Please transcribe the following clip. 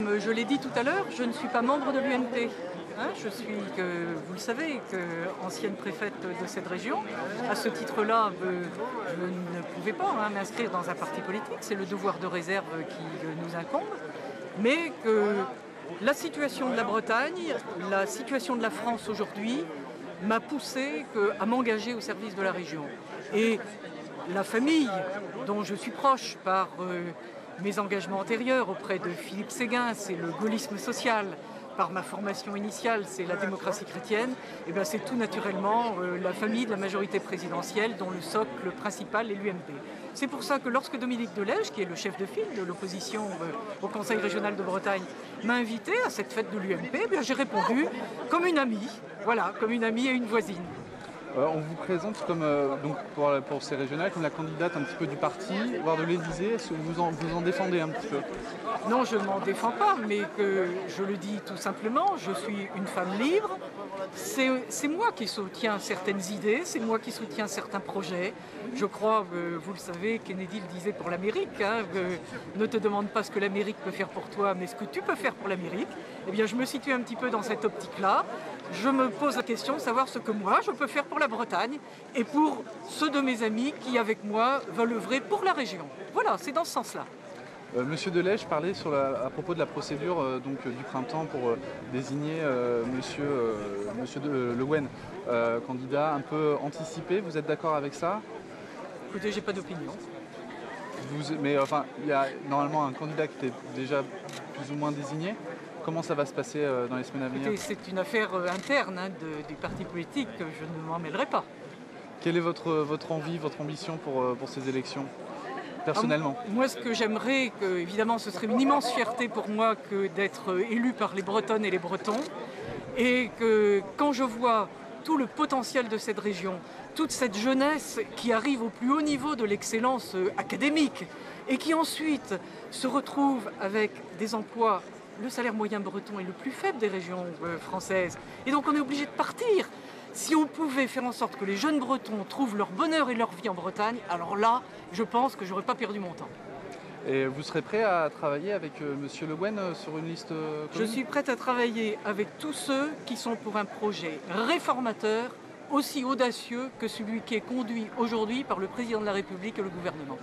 Je l'ai dit tout à l'heure, je ne suis pas membre de l'UMP. Je suis, vous le savez, ancienne préfète de cette région. À ce titre-là, je ne pouvais pas m'inscrire dans un parti politique. C'est le devoir de réserve qui nous incombe. Mais que la situation de la Bretagne, la situation de la France aujourd'hui m'a poussé à m'engager au service de la région. Et la famille dont je suis proche par mes engagements antérieurs auprès de Philippe Séguin, c'est le gaullisme social. Par ma formation initiale, c'est la démocratie chrétienne, et bien c'est tout naturellement la famille de la majorité présidentielle dont le socle principal est l'UMP. C'est pour ça que lorsque Dominique de Legge, qui est le chef de file de l'opposition au Conseil régional de Bretagne, m'a invité à cette fête de l'UMP, j'ai répondu comme une amie, voilà, comme une amie et une voisine. On vous présente comme, donc pour ces régionales comme la candidate un petit peu du parti, voire de l'Élysée. Est-ce que vous en défendez un petit peu? Non, je ne m'en défends pas, mais que je le dis tout simplement, je suis une femme libre. C'est moi qui soutiens certaines idées, c'est moi qui soutiens certains projets. Je crois, vous le savez, Kennedy le disait pour l'Amérique, ne te demande pas ce que l'Amérique peut faire pour toi, mais ce que tu peux faire pour l'Amérique. Eh bien, je me situe un petit peu dans cette optique-là. Je me pose la question de savoir ce que moi, je peux faire pour la Bretagne et pour ceux de mes amis qui, avec moi, veulent œuvrer pour la région. Voilà, c'est dans ce sens-là. Monsieur de Legge parlait à propos de la procédure du printemps pour désigner Monsieur Le Guen, candidat un peu anticipé. Vous êtes d'accord avec ça? Écoutez, j'ai pas d'opinion. Mais enfin, il y a normalement un candidat qui était déjà plus ou moins désigné. Comment ça va se passer dans les semaines à venir? C'est une affaire interne du parti politique, je ne m'en mêlerai pas. Quelle est votre envie, votre ambition pour ces élections, personnellement? Moi, ce que j'aimerais, évidemment, ce serait une immense fierté pour moi que d'être élu par les Bretonnes et les Bretons. Et que quand je vois tout le potentiel de cette région, toute cette jeunesse qui arrive au plus haut niveau de l'excellence académique et qui ensuite se retrouve avec des emplois. Le salaire moyen breton est le plus faible des régions françaises. Et donc on est obligé de partir. Si on pouvait faire en sorte que les jeunes Bretons trouvent leur bonheur et leur vie en Bretagne, alors là, je pense que je n'aurais pas perdu mon temps. Et vous serez prêt à travailler avec Monsieur Le Guen sur une liste commune? Je suis prête à travailler avec tous ceux qui sont pour un projet réformateur, aussi audacieux que celui qui est conduit aujourd'hui par le Président de la République et le gouvernement.